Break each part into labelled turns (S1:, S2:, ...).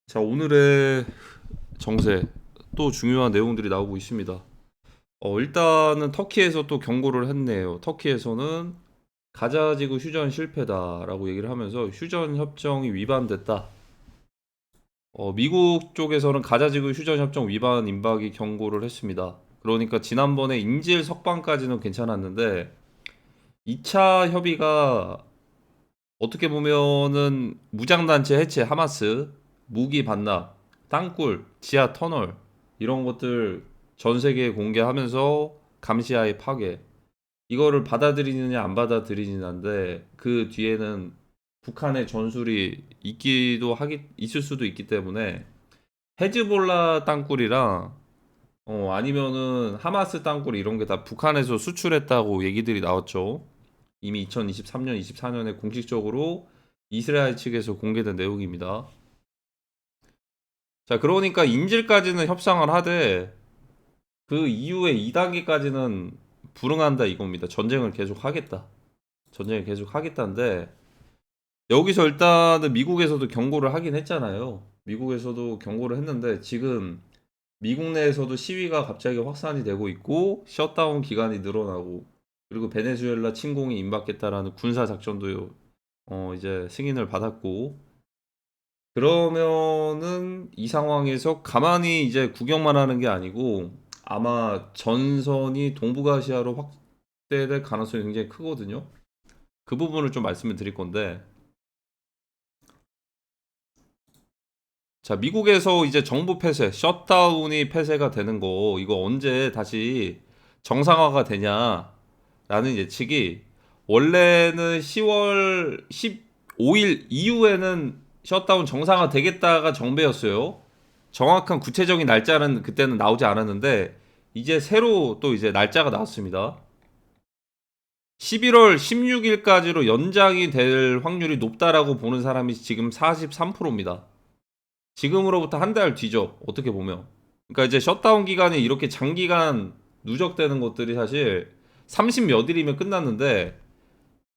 S1: 자, 오늘의 정세 또 중요한 내용들이 나오고 있습니다. 일단은 터키에서 또 경고를 했네요. 터키에서는 가자지구 휴전 실패다라고 얘기를 하면서 휴전 협정이 위반됐다. 미국 쪽에서는 가자지구 휴전 협정 위반 임박이 경고를 했습니다. 그러니까 지난번에 인질 석방까지는 괜찮았는데 2차 협의가 어떻게 보면은 무장단체 해체 하마스, 무기 반납, 땅굴, 지하 터널 이런 것들 전 세계에 공개하면서 감시하에 파괴 이거를 받아들이느냐 안 받아들이느냐인데 그 뒤에는 북한의 전술이 있을 수도 있기 때문에 헤즈볼라 땅굴이랑 아니면은 하마스 땅굴 이런 게 다 북한에서 수출했다고 얘기들이 나왔죠. 이미 2023년, 24년에 공식적으로 이스라엘 측에서 공개된 내용입니다. 자, 그러니까 인질까지는 협상을 하되 그 이후에 2단계까지는 불응한다 이겁니다. 전쟁을 계속 하겠다. 전쟁을 계속 하겠다인데 여기서 일단은 미국에서도 경고를 하긴 했잖아요. 미국에서도 경고를 했는데 지금 미국 내에서도 시위가 갑자기 확산이 되고 있고 셧다운 기간이 늘어나고 그리고 베네수엘라 침공이 임박했다라는 군사 작전도 이제 승인을 받았고 그러면은 이 상황에서 가만히 이제 구경만 하는 게 아니고 아마 전선이 동북아시아로 확대될 가능성이 굉장히 크거든요. 그 부분을 좀 말씀을 드릴 건데 자, 미국에서 이제 정부 폐쇄, 셧다운이 폐쇄가 되는 거 이거 언제 다시 정상화가 되냐라는 예측이 원래는 10월 15일 이후에는 셧다운 정상화 되겠다가 정배였어요. 정확한 구체적인 날짜는 그때는 나오지 않았는데 이제 새로 또 이제 날짜가 나왔습니다. 11월 16일까지로 연장이 될 확률이 높다라고 보는 사람이 지금 43%입니다. 지금으로부터 한 달 뒤죠. 어떻게 보면. 그러니까 이제 셧다운 기간이 이렇게 장기간 누적되는 것들이 사실 30 몇 일이면 끝났는데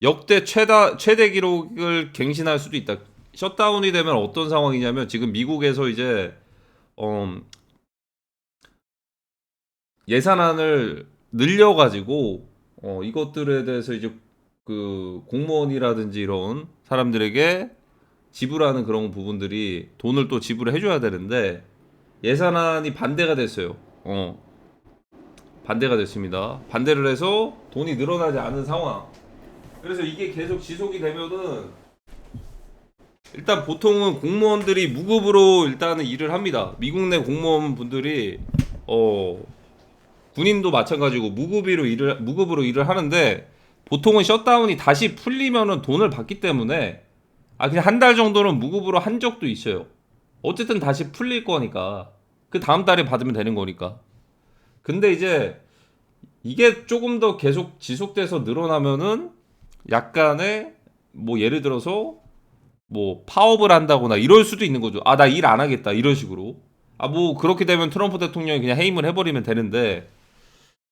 S1: 역대 최대 기록을 갱신할 수도 있다. 셧다운이 되면 어떤 상황이냐면 지금 미국에서 이제 예산안을 늘려가지고 이것들에 대해서 이제 그 공무원이라든지 이런 사람들에게 지불하는 그런 부분들이 돈을 또 지불을 해줘야 되는데 예산안이 반대가 됐어요. 반대가 됐습니다. 반대를 해서 돈이 늘어나지 않은 상황. 그래서 이게 계속 지속이 되면은 일단 보통은 공무원들이 무급으로 일단은 일을 합니다. 미국 내 공무원 분들이 어 군인도 마찬가지고 무급으로 일을 하는데 보통은 셧다운이 다시 풀리면은 돈을 받기 때문에 그냥 한 달 정도는 무급으로 한 적도 있어요. 어쨌든 다시 풀릴 거니까 그 다음 달에 받으면 되는 거니까. 근데 이제 이게 조금 더 계속 지속돼서 늘어나면은 약간의 뭐 예를 들어서 뭐 파업을 한다거나 이럴 수도 있는 거죠. 나 일 안 하겠다 이런 식으로. 뭐 그렇게 되면 트럼프 대통령이 그냥 해임을 해버리면 되는데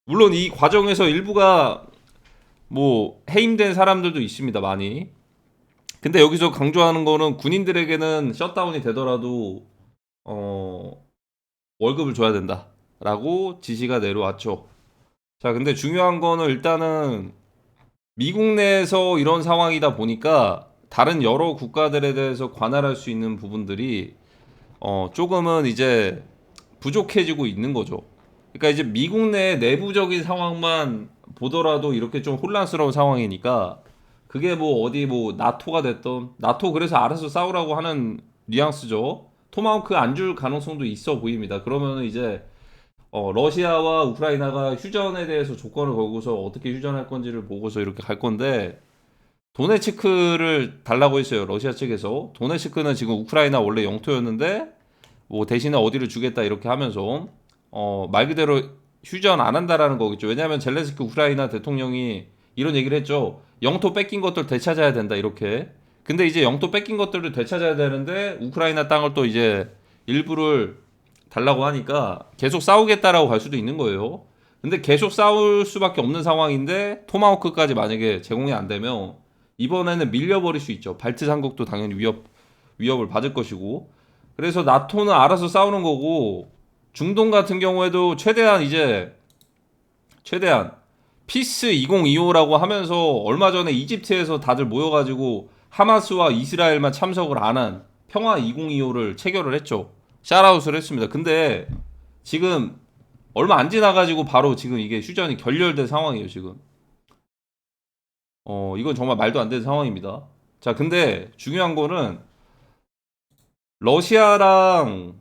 S1: 물론 이 과정에서 일부가 뭐 해임된 사람들도 있습니다 많이. 근데 여기서 강조하는 거는 군인들에게는 셧다운이 되더라도 어 월급을 줘야 된다라고 지시가 내려왔죠. 자, 근데 중요한 거는 일단은 미국 내에서 이런 상황이다 보니까 다른 여러 국가들에 대해서 관할할 수 있는 부분들이 조금은 이제 부족해지고 있는 거죠. 그러니까 이제 미국 내 내부적인 상황만 보더라도 이렇게 좀 혼란스러운 상황이니까 그게 뭐 어디 뭐 나토가 됐던 나토 그래서 알아서 싸우라고 하는 뉘앙스죠. 토마호크 안 줄 가능성도 있어 보입니다. 그러면은 이제 러시아와 우크라이나가 휴전에 대해서 조건을 걸고서 어떻게 휴전할 건지를 보고서 이렇게 갈 건데 도네츠크를 달라고 했어요. 러시아 측에서. 도네츠크는 지금 우크라이나 원래 영토였는데 뭐 대신에 어디를 주겠다 이렇게 하면서 말 그대로 휴전 안 한다라는 거겠죠. 왜냐하면 젤렌스키 우크라이나 대통령이 이런 얘기를 했죠. 영토 뺏긴 것들 되찾아야 된다 이렇게. 근데 이제 영토 뺏긴 것들을 되찾아야 되는데 우크라이나 땅을 또 이제 일부를 달라고 하니까 계속 싸우겠다라고 갈 수도 있는 거예요. 근데 계속 싸울 수밖에 없는 상황인데 토마호크까지 만약에 제공이 안 되면 이번에는 밀려버릴 수 있죠. 발트 삼국도 당연히 위협을 받을 것이고 그래서 나토는 알아서 싸우는 거고, 중동 같은 경우에도 최대한 피스 2025라고 하면서 얼마 전에 이집트에서 다들 모여가지고 하마스와 이스라엘만 참석을 안 한 평화 2025를 체결을 했죠. 샤라웃을 했습니다. 근데 지금 얼마 안 지나가지고 바로 지금 이게 휴전이 결렬된 상황이에요, 지금. 이건 정말 말도 안 되는 상황입니다. 자, 근데 중요한 거는 러시아랑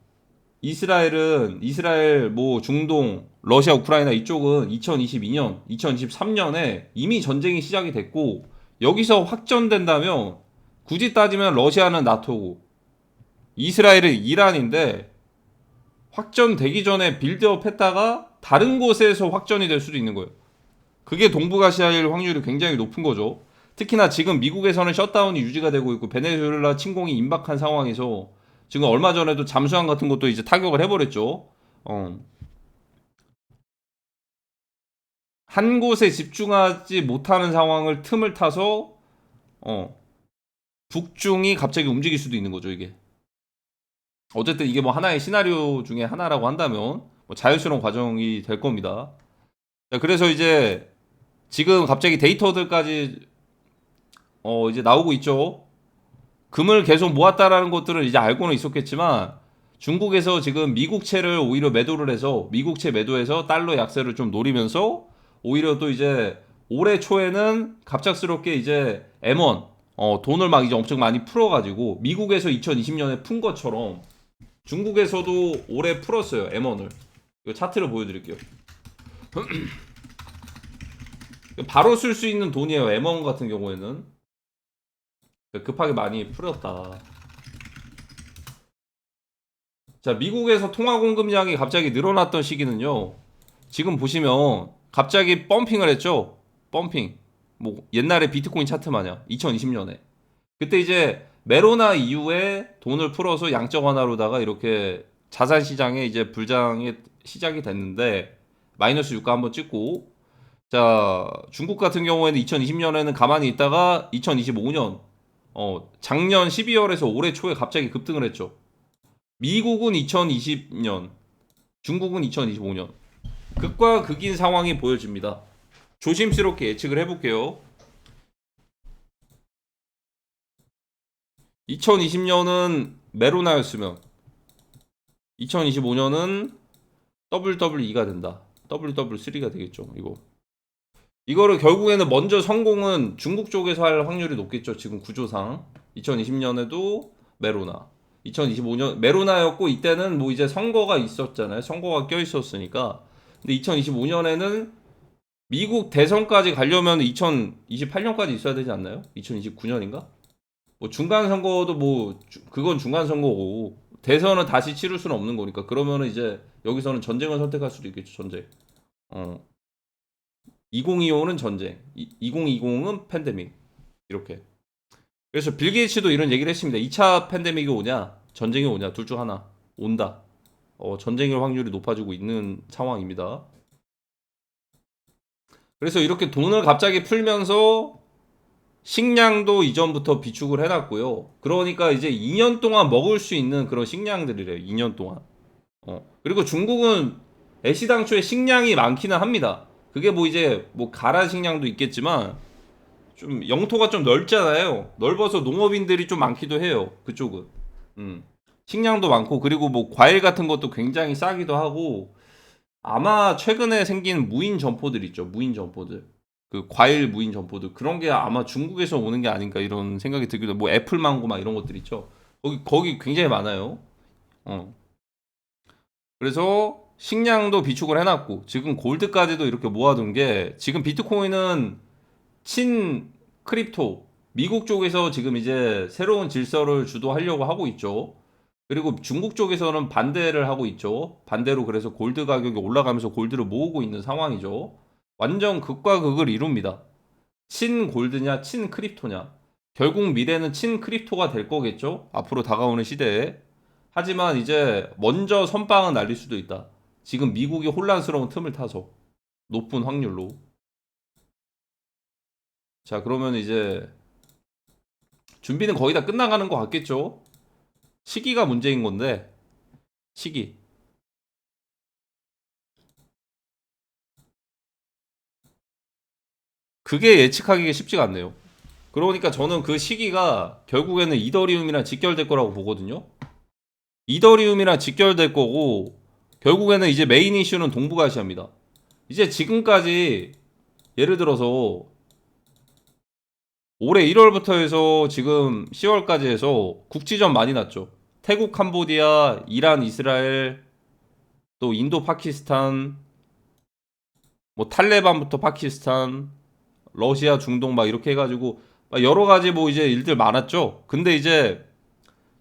S1: 이스라엘 뭐 중동, 러시아, 우크라이나 이쪽은 2022년, 2023년에 이미 전쟁이 시작이 됐고 여기서 확전된다면 굳이 따지면 러시아는 나토고 이스라엘은 이란인데 확전되기 전에 빌드업 했다가 다른 곳에서 확전이 될 수도 있는 거예요. 그게 동북아시아일 확률이 굉장히 높은 거죠. 특히나 지금 미국에서는 셧다운이 유지가 되고 있고 베네수엘라 침공이 임박한 상황에서 지금 얼마 전에도 잠수함 같은 것도 이제 타격을 해버렸죠. 한 곳에 집중하지 못하는 상황을 틈을 타서 북중이 갑자기 움직일 수도 있는 거죠, 이게. 어쨌든 이게 뭐 하나의 시나리오 중에 하나라고 한다면 뭐 자연스러운 과정이 될 겁니다. 자, 그래서 이제 지금 갑자기 데이터들까지 이제 나오고 있죠. 금을 계속 모았다라는 것들은 이제 알고는 있었겠지만 중국에서 지금 미국채를 오히려 매도를 해서 미국채 매도해서 달러 약세를 좀 노리면서 오히려 또 이제 올해 초에는 갑작스럽게 이제 M1 돈을 막 이제 엄청 많이 풀어가지고 미국에서 2020년에 푼 것처럼 중국에서도 올해 풀었어요, M1을. 이거 차트를 보여드릴게요. 바로 쓸 수 있는 돈이에요, M1 같은 경우에는. 급하게 많이 풀었다. 자, 미국에서 통화 공급량이 갑자기 늘어났던 시기는요. 지금 보시면 갑자기 펌핑을 했죠. 펌핑. 뭐 옛날에 비트코인 차트 마냥 2020년에. 그때 이제 메로나 이후에 돈을 풀어서 양적 완화로다가 이렇게 자산 시장에 이제 불장이 시작이 됐는데 마이너스 유가 한번 찍고, 자, 중국 같은 경우에는 2020년에는 가만히 있다가 2025년 작년 12월에서 올해 초에 갑자기 급등을 했죠. 미국은 2020년, 중국은 2025년. 극과 극인 상황이 보여집니다. 조심스럽게 예측을 해볼게요. 2020년은 메로나였으면 2025년은 WW2가 된다. WW3가 되겠죠. 이거를 결국에는 먼저 성공은 중국 쪽에서 할 확률이 높겠죠. 지금 구조상 2020년에도 메로나, 2025년 메로나였고 이때는 뭐 이제 선거가 있었잖아요. 선거가 껴 있었으니까. 근데 2025년에는 미국 대선까지 가려면 2028년까지 있어야 되지 않나요? 2029년인가? 뭐 중간 선거도 뭐 그건 중간 선거고 대선은 다시 치를 수는 없는 거니까 그러면은 이제 여기서는 전쟁을 선택할 수도 있겠죠. 전쟁. 2025는 전쟁, 2020은 팬데믹. 이렇게. 그래서 빌 게이츠도 이런 얘기를 했습니다. 2차 팬데믹이 오냐, 전쟁이 오냐, 둘 중 하나 온다. 전쟁일 확률이 높아지고 있는 상황입니다. 그래서 이렇게 돈을 갑자기 풀면서 식량도 이전부터 비축을 해놨고요. 그러니까 이제 2년 동안 먹을 수 있는 그런 식량들이래요. 2년 동안. 그리고 중국은 애시당초에 식량이 많기는 합니다. 그게 뭐 이제 뭐 가라 식량도 있겠지만 좀 영토가 좀 넓잖아요. 넓어서 농업인들이 좀 많기도 해요. 그쪽은. 식량도 많고 그리고 뭐 과일 같은 것도 굉장히 싸기도 하고 아마 최근에 생긴 무인 점포들 있죠. 무인 점포들. 그 과일 무인 점포들 그런 게 아마 중국에서 오는 게 아닌가 이런 생각이 들기도 해요. 뭐 애플 망고 막 이런 것들 있죠. 거기 굉장히 많아요. 그래서 식량도 비축을 해놨고 지금 골드까지도 이렇게 모아둔 게 지금 비트코인은 친 크립토 미국 쪽에서 지금 이제 새로운 질서를 주도하려고 하고 있죠. 그리고 중국 쪽에서는 반대를 하고 있죠. 반대로 그래서 골드 가격이 올라가면서 골드를 모으고 있는 상황이죠. 완전 극과 극을 이룹니다. 친 골드냐, 친 크립토냐. 결국 미래는 친 크립토가 될 거겠죠. 앞으로 다가오는 시대에. 하지만 이제 먼저 선빵은 날릴 수도 있다. 지금 미국이 혼란스러운 틈을 타서 높은 확률로. 자, 그러면 이제 준비는 거의 다 끝나가는 것 같겠죠. 시기가 문제인 건데, 시기. 그게 예측하기가 쉽지가 않네요. 그러니까 저는 그 시기가 결국에는 이더리움이랑 직결될 거라고 보거든요. 이더리움이랑 직결될 거고, 결국에는 이제 메인 이슈는 동북아시아입니다. 이제 지금까지 예를 들어서 올해 1월부터 해서 지금 10월까지 해서 국지전 많이 났죠. 태국, 캄보디아, 이란, 이스라엘, 또 인도, 파키스탄, 뭐 탈레반부터 파키스탄, 러시아, 중동 막 이렇게 해가지고 막 여러 가지 뭐 이제 일들 많았죠. 근데 이제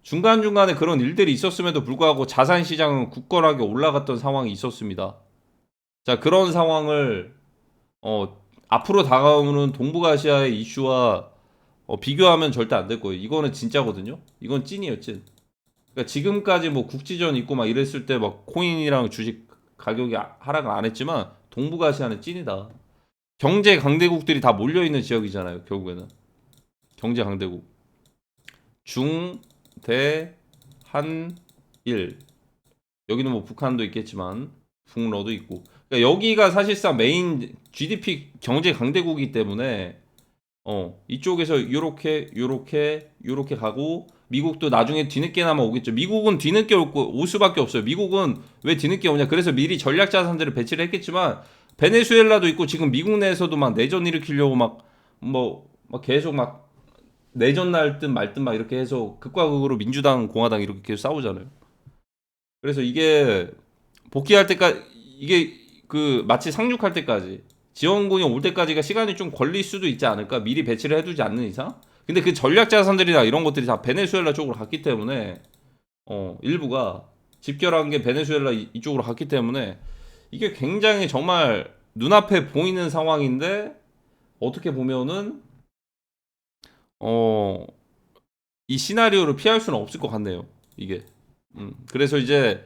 S1: 중간중간에 그런 일들이 있었음에도 불구하고 자산 시장은 굳건하게 올라갔던 상황이 있었습니다. 자, 그런 상황을 앞으로 다가오는 동북아시아의 이슈와 비교하면 절대 안 될 거예요. 이거는 진짜거든요. 이건 찐이에요, 찐. 그러니까 지금까지 뭐 국지전 있고 막 이랬을 때 막 코인이랑 주식 가격이 하락을 안 했지만 동북아시아는 찐이다. 경제 강대국들이 다 몰려 있는 지역이잖아요. 결국에는 경제 강대국 중, 대, 한, 일. 여기는 뭐 북한도 있겠지만 북러도 있고. 그러니까 여기가 사실상 메인 GDP 경제 강대국이기 때문에 이쪽에서 요렇게 가고 미국도 나중에 뒤늦게나마 오겠죠. 미국은 뒤늦게 올 수밖에 없어요. 미국은 왜 뒤늦게 오냐? 그래서 미리 전략 자산들을 배치를 했겠지만 베네수엘라도 있고 지금 미국 내에서도 막 내전 일으키려고 막 계속 막 내전 날 듯 말 듯 막 이렇게 해서 극과 극으로 민주당 공화당 이렇게 계속 싸우잖아요. 그래서 이게 복귀할 때까지 이게 그 마치 상륙할 때까지 지원군이 올 때까지가 시간이 좀 걸릴 수도 있지 않을까? 미리 배치를 해두지 않는 이상? 근데 그 전략 자산들이나 이런 것들이 다 베네수엘라 쪽으로 갔기 때문에 일부가 집결한 게 베네수엘라 이쪽으로 갔기 때문에 이게 굉장히 정말 눈앞에 보이는 상황인데 어떻게 보면은 어, 이 시나리오를 피할 수는 없을 것 같네요. 이게. 그래서 이제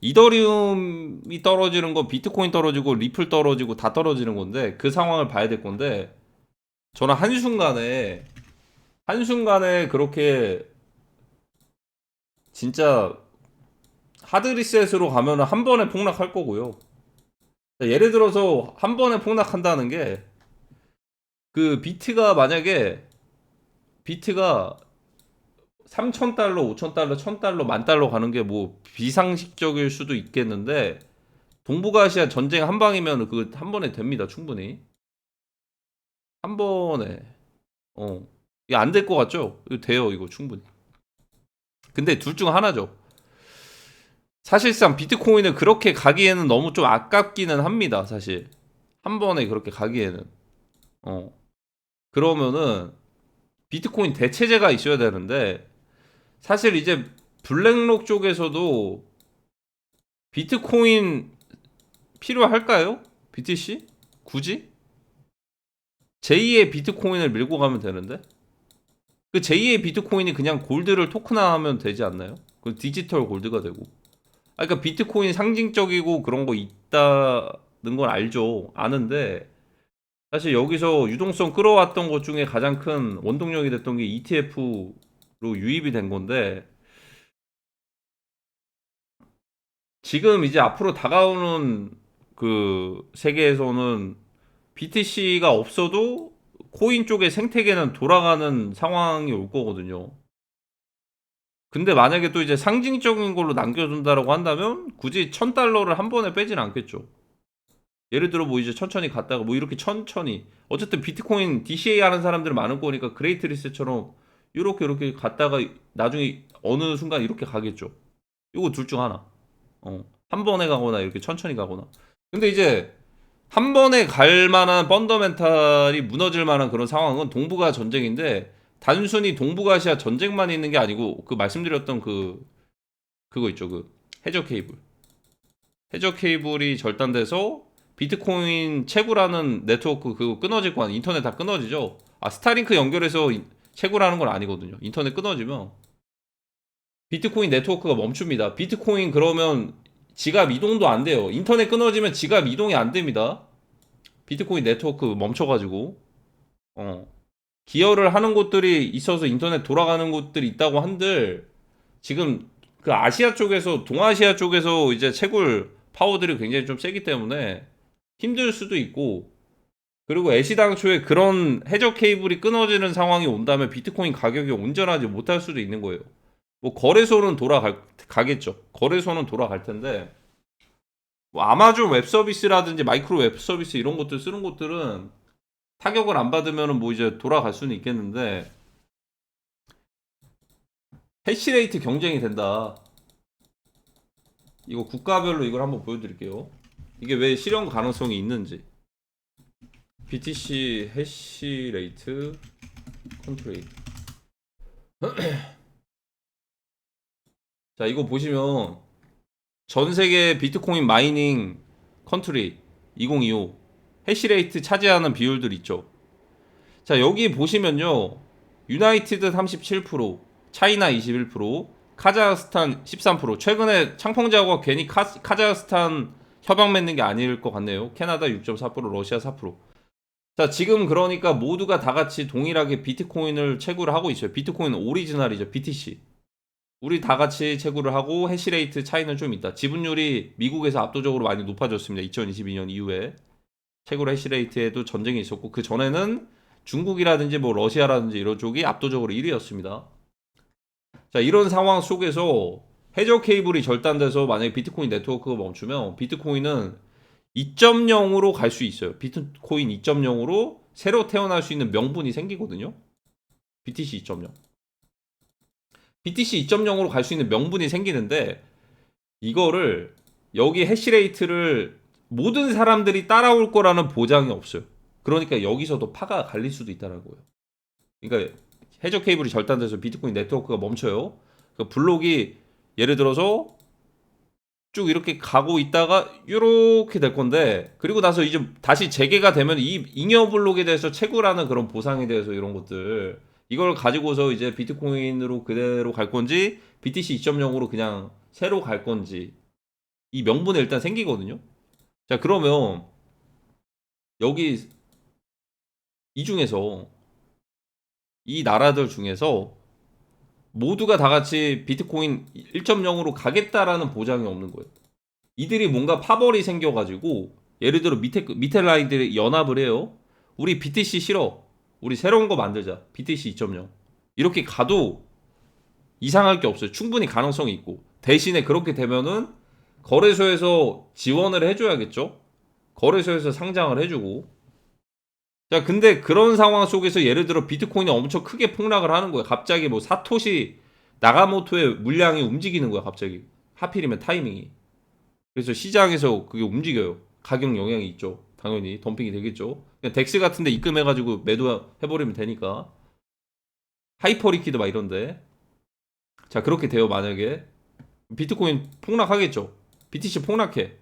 S1: 이더리움이 떨어지는 건 비트코인 떨어지고 리플 떨어지고 다 떨어지는 건데 그 상황을 봐야 될 건데 저는 한순간에 그렇게 진짜 하드 리셋으로 가면은 한 번에 폭락할 거고요. 예를 들어서 한 번에 폭락한다는 게 그 비트가 3,000달러, 5,000달러, 1,000달러, 10,000달러 가는 게 뭐 비상식적일 수도 있겠는데 동북아시아 전쟁 한 방이면 그 한 번에 됩니다. 충분히. 한 번에. 이게 안 될 것 같죠? 이거 돼요. 이거 충분히. 근데 둘 중 하나죠. 사실상 비트코인을 그렇게 가기에는 너무 좀 아깝기는 합니다. 사실. 한 번에 그렇게 가기에는. 어. 그러면은 비트코인 대체제가 있어야 되는데 사실 이제 블랙록 쪽에서도 비트코인 필요할까요? BTC? 굳이? 제2의 비트코인을 밀고 가면 되는데 그 제2의 비트코인이 그냥 골드를 토큰화하면 되지 않나요? 그 디지털 골드가 되고 그러니까 비트코인 상징적이고 그런 거 있다는 건 알죠. 아는데 사실 여기서 유동성 끌어왔던 것 중에 가장 큰 원동력이 됐던 게 ETF로 유입이 된 건데 지금 이제 앞으로 다가오는 그 세계에서는 BTC가 없어도 코인 쪽의 생태계는 돌아가는 상황이 올 거거든요. 근데 만약에 또 이제 상징적인 걸로 남겨둔다라고 한다면 굳이 1,000달러를 한 번에 빼진 않겠죠. 예를 들어 뭐 이제 천천히 갔다가 뭐 이렇게 천천히 어쨌든 비트코인 DCA 하는 사람들 많을 거니까 그레이트 리셋처럼 이렇게 갔다가 나중에 어느 순간 이렇게 가겠죠. 이거 둘 중 하나. 한 번에 가거나 이렇게 천천히 가거나. 근데 이제 한 번에 갈 만한 펀더멘탈이 무너질 만한 그런 상황은 동북아 전쟁인데 단순히 동북아시아 전쟁만 있는 게 아니고 그 말씀드렸던 그거 있죠. 그 해저 케이블이 절단돼서 비트코인 채굴하는 네트워크 그거 끊어질 거 아니에요. 인터넷 다 끊어지죠. 스타링크 연결해서 채굴하는 건 아니거든요. 인터넷 끊어지면 비트코인 네트워크가 멈춥니다. 비트코인 그러면 지갑 이동도 안 돼요. 인터넷 끊어지면 지갑 이동이 안 됩니다. 비트코인 네트워크 멈춰가지고 기여를 하는 곳들이 있어서 인터넷 돌아가는 곳들이 있다고 한들 지금 그 아시아 쪽에서 동아시아 쪽에서 이제 채굴 파워들이 굉장히 좀 세기 때문에 힘들 수도 있고 그리고 애시당초에 그런 해저 케이블이 끊어지는 상황이 온다면 비트코인 가격이 온전하지 못할 수도 있는 거예요. 뭐 거래소는 가겠죠. 거래소는 돌아갈 텐데 뭐 아마존 웹 서비스라든지 마이크로 웹 서비스 이런 것들 쓰는 곳들은 타격을 안 받으면은 뭐 이제 돌아갈 수는 있겠는데 해시레이트 경쟁이 된다. 이거 국가별로 이걸 한번 보여드릴게요. 이게 왜 실현 가능성이 있는지. BTC 해시레이트 컨트리. 자, 이거 보시면 전 세계 비트코인 마이닝 컨트리 2025 해시레이트 차지하는 비율들 있죠. 자, 여기 보시면요. 유나이티드 37%, 차이나 21%, 카자흐스탄 13%. 최근에 창펑자고가 괜히 카자흐스탄 협약 맺는 게 아닐 것 같네요. 캐나다 6.4%, 러시아 4%. 자, 지금 그러니까 모두가 다 같이 동일하게 비트코인을 채굴을 하고 있어요. 비트코인 오리지널이죠. BTC. 우리 다 같이 채굴을 하고 해시레이트 차이는 좀 있다. 지분율이 미국에서 압도적으로 많이 높아졌습니다. 2022년 이후에. 채굴 해시레이트에도 전쟁이 있었고 그 전에는 중국이라든지 뭐 러시아라든지 이런 쪽이 압도적으로 1위였습니다. 자, 이런 상황 속에서 해저 케이블이 절단돼서 만약에 비트코인 네트워크가 멈추면 비트코인은 2.0으로 갈 수 있어요. 비트코인 2.0으로 새로 태어날 수 있는 명분이 생기거든요. BTC 2.0. BTC 2.0으로 갈 수 있는 명분이 생기는데 이거를 여기 해시레이트를 모든 사람들이 따라올 거라는 보장이 없어요. 그러니까 여기서도 파가 갈릴 수도 있다는 거예요. 그러니까 해저 케이블이 절단돼서 비트코인 네트워크가 멈춰요. 그러니까 블록이 예를 들어서 쭉 이렇게 가고 있다가 이렇게 될 건데 그리고 나서 이제 다시 재개가 되면 이 잉여 블록에 대해서 채굴하는 그런 보상에 대해서 이런 것들 이걸 가지고서 이제 비트코인으로 그대로 갈 건지 BTC 2.0으로 그냥 새로 갈 건지 이 명분이 일단 생기거든요. 자, 그러면 여기 이 중에서 이 나라들 중에서 모두가 다 같이 비트코인 1.0으로 가겠다라는 보장이 없는 거예요. 이들이 뭔가 파벌이 생겨가지고 예를 들어 밑에 라인들이 연합을 해요. 우리 BTC 싫어. 우리 새로운 거 만들자. BTC 2.0. 이렇게 가도 이상할 게 없어요. 충분히 가능성이 있고. 대신에 그렇게 되면은 거래소에서 지원을 해줘야겠죠. 거래소에서 상장을 해주고. 자, 근데 그런 상황 속에서 예를 들어 비트코인이 엄청 크게 폭락을 하는 거예요. 갑자기 뭐 사토시 나가모토의 물량이 움직이는 거야, 갑자기. 하필이면 타이밍이. 그래서 시장에서 그게 움직여요. 가격 영향이 있죠. 당연히 덤핑이 되겠죠. 그냥 덱스 같은데 입금해가지고 매도해버리면 되니까. 하이퍼리퀴드 막 이런데. 자, 그렇게 돼요. 만약에 비트코인 폭락하겠죠. BTC 폭락해.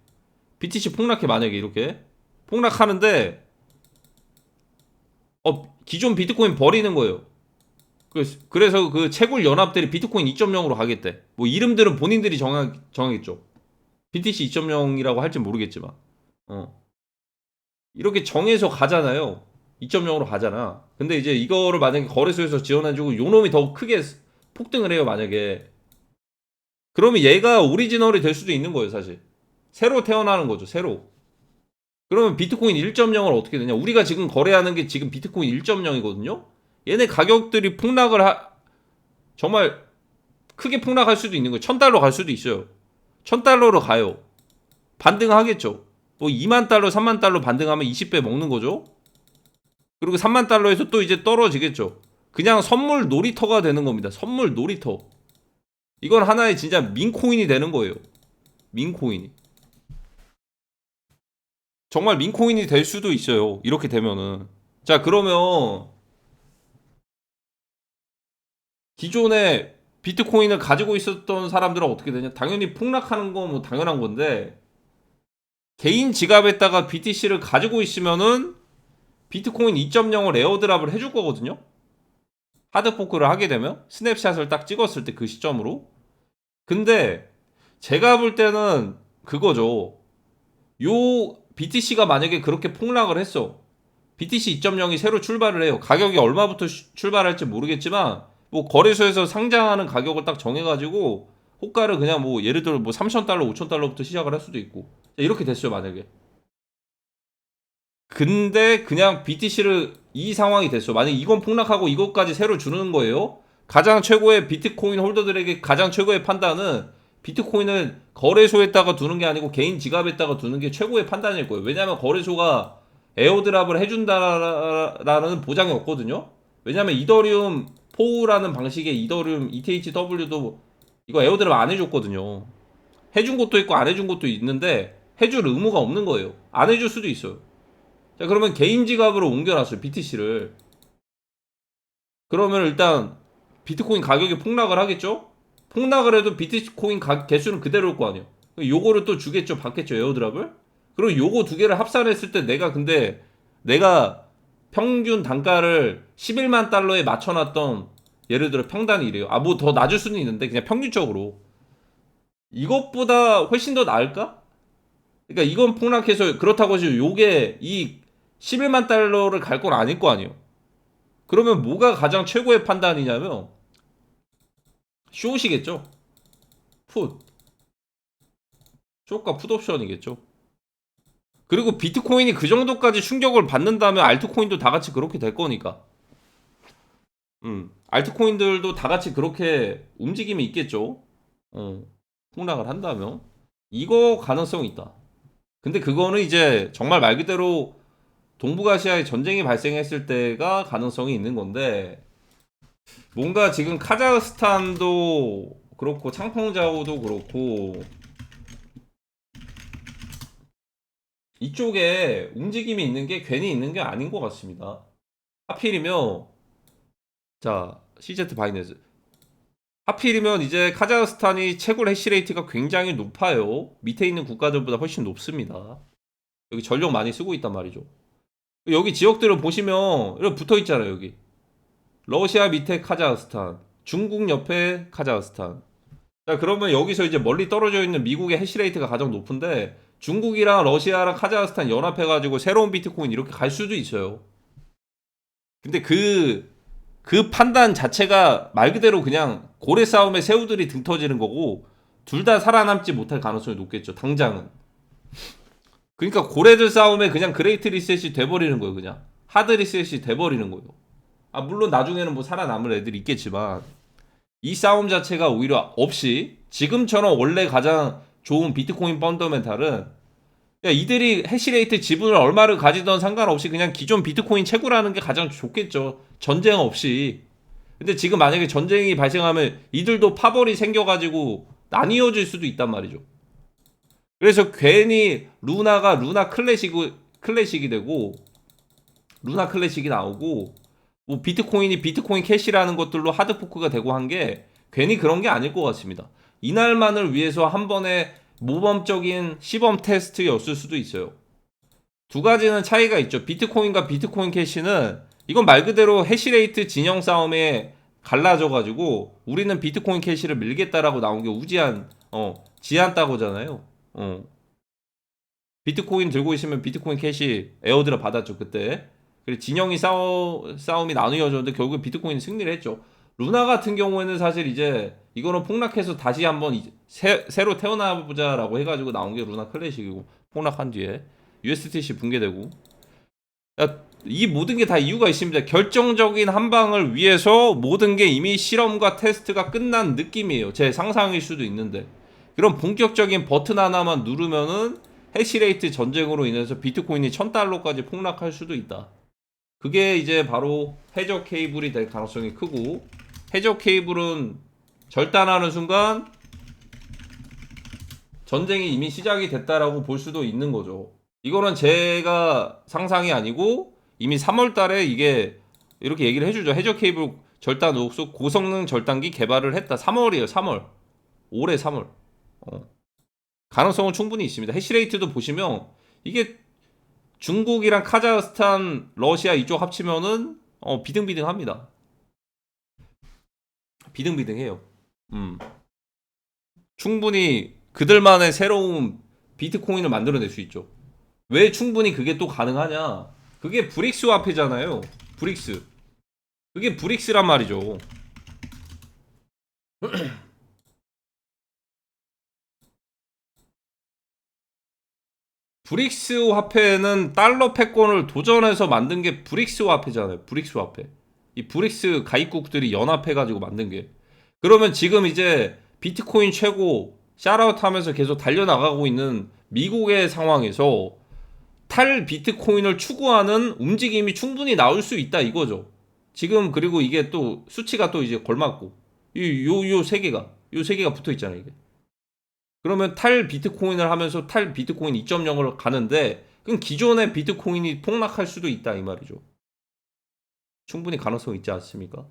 S1: BTC 폭락해. 만약에 이렇게 폭락하는데 기존 비트코인 버리는 거예요. 그래서 그 채굴 연합들이 비트코인 2.0으로 가겠대. 뭐 이름들은 본인들이 정하겠죠. BTC 2.0이라고 할지 모르겠지만 이렇게 정해서 가잖아요. 2.0으로 가잖아. 근데 이제 이거를 만약에 거래소에서 지원해주고 요놈이 더 크게 폭등을 해요. 만약에 그러면 얘가 오리지널이 될 수도 있는 거예요. 사실 새로 태어나는 거죠. 새로. 그러면 비트코인 1.0을 어떻게 되냐? 우리가 지금 거래하는 게 지금 비트코인 1.0이거든요. 얘네 가격들이 정말 크게 폭락할 수도 있는 거예요. $1,000 갈 수도 있어요. $1,000로 가요. 반등하겠죠. 뭐 2만 달러, 3만 달러 반등하면 20배 먹는 거죠. 그리고 3만 달러에서 또 이제 떨어지겠죠. 그냥 선물 놀이터가 되는 겁니다. 선물 놀이터. 이건 하나의 진짜 민코인이 되는 거예요. 민코인이. 정말 민코인이 될 수도 있어요. 이렇게 되면은. 자, 그러면 기존에 비트코인을 가지고 있었던 사람들은 어떻게 되냐? 당연히 폭락하는 건 뭐 당연한 건데 개인 지갑에다가 BTC를 가지고 있으면은 비트코인 2.0을 에어드랍을 해줄 거거든요. 하드포크를 하게 되면 스냅샷을 딱 찍었을 때 그 시점으로. 근데 제가 볼 때는 그거죠. 요 BTC가 만약에 그렇게 폭락을 했어. BTC 2.0이 새로 출발을 해요. 가격이 얼마부터 출발할지 모르겠지만 뭐 거래소에서 상장하는 가격을 딱 정해가지고 호가를 그냥 뭐 예를 들어 뭐 3,000달러, 5,000달러부터 시작을 할 수도 있고 이렇게 됐어요 만약에. 근데 그냥 BTC를 이 상황이 됐어. 만약 이건 폭락하고 이것까지 새로 주는 거예요. 가장 최고의 비트코인 홀더들에게 가장 최고의 판단은 비트코인을 거래소에다가 두는 게 아니고 개인 지갑에다가 두는 게 최고의 판단일 거예요. 왜냐하면 거래소가 에어드랍을 해준다라는 보장이 없거든요. 왜냐하면 이더리움 포우라는 방식의 이더리움 ETHW도 이거 에어드랍 안 해줬거든요. 해준 것도 있고 안 해준 것도 있는데 해줄 의무가 없는 거예요. 안 해줄 수도 있어요. 자, 그러면 개인 지갑으로 옮겨놨어요, BTC를. 그러면 일단 비트코인 가격이 폭락을 하겠죠? 폭락을 해도 비트코인 개수는 그대로일 거 아니에요. 요거를 또 주겠죠, 받겠죠, 에어드랍을? 그리고 요거 두 개를 합산했을 때 내가 평균 단가를 11만 달러에 맞춰놨던 예를 들어 평단이 이래요. 아, 뭐 더 낮을 수는 있는데 그냥 평균적으로. 이것보다 훨씬 더 나을까? 그러니까 이건 폭락해서 그렇다고 해서 요게 이 11만 달러를 갈 건 아닐 거 아니에요. 그러면 뭐가 가장 최고의 판단이냐면 숏이겠죠. 풋. 숏과 풋 옵션이겠죠. 그리고 비트코인이 그 정도까지 충격을 받는다면 알트코인도 다 같이 그렇게 될 거니까. 알트코인들도 다 같이 그렇게 움직임이 있겠죠. 폭락을 한다면 이거 가능성이 있다. 근데 그거는 이제 정말 말 그대로 동북아시아에 전쟁이 발생했을 때가 가능성이 있는 건데 뭔가 지금 카자흐스탄도 그렇고 창펑자오도 그렇고 이쪽에 움직임이 있는 게 괜히 있는 게 아닌 것 같습니다. 하필이면 자 CZ 바이낸스 하필이면 이제 카자흐스탄이 채굴 해시레이트가 굉장히 높아요. 밑에 있는 국가들보다 훨씬 높습니다. 여기 전력 많이 쓰고 있단 말이죠. 여기 지역들을 보시면 이렇게 붙어 있잖아요. 여기 러시아 밑에 카자흐스탄, 중국 옆에 카자흐스탄. 자, 그러면 여기서 이제 멀리 떨어져 있는 미국의 해시레이트가 가장 높은데 중국이랑 러시아랑 카자흐스탄 연합해가지고 새로운 비트코인 이렇게 갈 수도 있어요. 근데 그 판단 자체가 말 그대로 그냥 고래 싸움에 새우들이 등 터지는 거고 둘 다 살아남지 못할 가능성이 높겠죠. 당장은. 그러니까 고래들 싸움에 그냥 그레이트 리셋이 돼버리는 거예요. 그냥 하드 리셋이 돼버리는 거예요. 아, 물론 나중에는 뭐 살아남을 애들이 있겠지만 이 싸움 자체가 오히려 없이 지금처럼 원래 가장 좋은 비트코인 펀더멘탈은 야, 이들이 해시레이트 지분을 얼마를 가지던 상관없이 그냥 기존 비트코인 채굴하는 게 가장 좋겠죠. 전쟁 없이. 근데 지금 만약에 전쟁이 발생하면 이들도 파벌이 생겨가지고 나뉘어질 수도 있단 말이죠. 그래서 괜히 루나가 루나 클래식이 되고 루나 클래식이 나오고 뭐 비트코인이 비트코인 캐시라는 것들로 하드포크가 되고 한 게 괜히 그런 게 아닐 것 같습니다. 이날만을 위해서 한 번에 모범적인 시범 테스트였을 수도 있어요. 두 가지는 차이가 있죠. 비트코인과 비트코인 캐시는 이건 말 그대로 해시레이트 진영 싸움에 갈라져가지고 우리는 비트코인 캐시를 밀겠다라고 나온 게 우지한 지한 따고잖아요. 비트코인 들고 있으면 비트코인 캐시 에어드랍 받았죠 그때. 그리고 진영이 싸움이 나누어졌는데 결국 비트코인이 승리를 했죠. 루나 같은 경우에는 사실 이제 이거는 폭락해서 다시 한번 새로 태어나보자라고 해가지고 나온 게 루나 클래식이고 폭락한 뒤에 USDC 붕괴되고 이 모든 게 다 이유가 있습니다. 결정적인 한 방을 위해서 모든 게 이미 실험과 테스트가 끝난 느낌이에요. 제 상상일 수도 있는데 그럼 본격적인 버튼 하나만 누르면은 해시레이트 전쟁으로 인해서 비트코인이 1000달러까지 폭락할 수도 있다. 그게 이제 바로 해저 케이블이 될 가능성이 크고 해저 케이블은 절단하는 순간 전쟁이 이미 시작이 됐다라고 볼 수도 있는 거죠. 이거는 제가 상상이 아니고 이미 3월 달에 이게 이렇게 얘기를 해주죠. 해저 케이블 절단 옥수 고성능 절단기 개발을 했다. 3월이에요. 3월. 올해 3월. 가능성은 충분히 있습니다. 해시레이트도 보시면 이게 중국이랑 카자흐스탄, 러시아 이쪽 합치면은 비등비등합니다. 비등비등해요. 충분히 그들만의 새로운 비트코인을 만들어낼 수 있죠. 왜 충분히 그게 또 가능하냐? 그게 브릭스 화폐잖아요. 브릭스. 그게 브릭스란 말이죠. 브릭스 화폐는 달러 패권을 도전해서 만든 게 브릭스 화폐잖아요. 브릭스 화폐. 이 브릭스 가입국들이 연합해가지고 만든 게. 그러면 지금 이제 비트코인 최고 샤라웃 하면서 계속 달려나가고 있는 미국의 상황에서 탈 비트코인을 추구하는 움직임이 충분히 나올 수 있다 이거죠. 지금 그리고 이게 또 수치가 또 이제 걸맞고 요 세 개가 붙어 있잖아요, 이게. 그러면 탈 비트코인을 하면서 탈 비트코인 2.0으로 가는데 그럼 기존의 비트코인이 폭락할 수도 있다 이 말이죠. 충분히 가능성 있지 않습니까?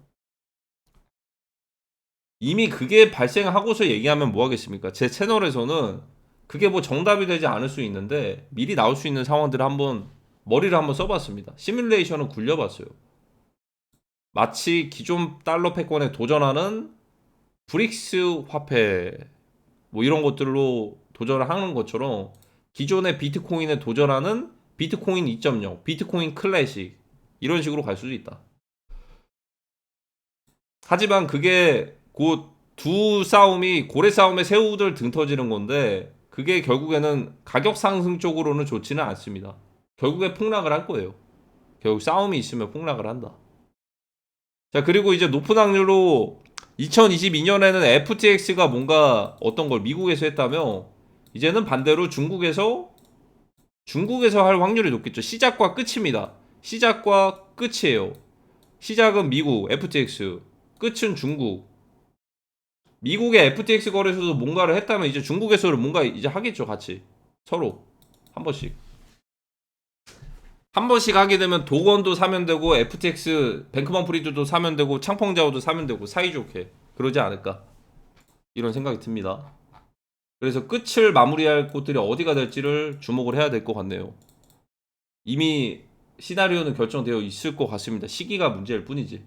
S1: 이미 그게 발생하고서 얘기하면 뭐 하겠습니까? 제 채널에서는 그게 뭐 정답이 되지 않을 수 있는데 미리 나올 수 있는 상황들을 한번 머리를 한번 써봤습니다. 시뮬레이션을 굴려봤어요. 마치 기존 달러 패권에 도전하는 브릭스 화폐 뭐 이런 것들로 도전을 하는 것처럼 기존의 비트코인에 도전하는 비트코인 2.0, 비트코인 클래식 이런 식으로 갈 수도 있다. 하지만 그게 곧 두 싸움이 고래 싸움에 새우들 등 터지는 건데 그게 결국에는 가격 상승 쪽으로는 좋지는 않습니다. 결국에 폭락을 할 거예요. 결국 싸움이 있으면 폭락을 한다. 자, 그리고 이제 높은 확률로 2022년에는 FTX가 뭔가 어떤 걸 미국에서 했다며 이제는 반대로 중국에서 할 확률이 높겠죠. 시작과 끝입니다. 시작과 끝이에요. 시작은 미국 FTX, 끝은 중국. 미국의 FTX 거래소도 뭔가를 했다면 이제 중국에서는 뭔가 이제 하겠죠, 같이. 서로 한 번씩. 한 번씩 하게 되면 도건도 사면 되고 FTX 뱅크만 프리드도 사면 되고 창펑자오도 사면 되고 사이좋게 그러지 않을까 이런 생각이 듭니다. 그래서 끝을 마무리할 곳들이 어디가 될지를 주목을 해야 될 것 같네요. 이미 시나리오는 결정되어 있을 것 같습니다. 시기가 문제일 뿐이지.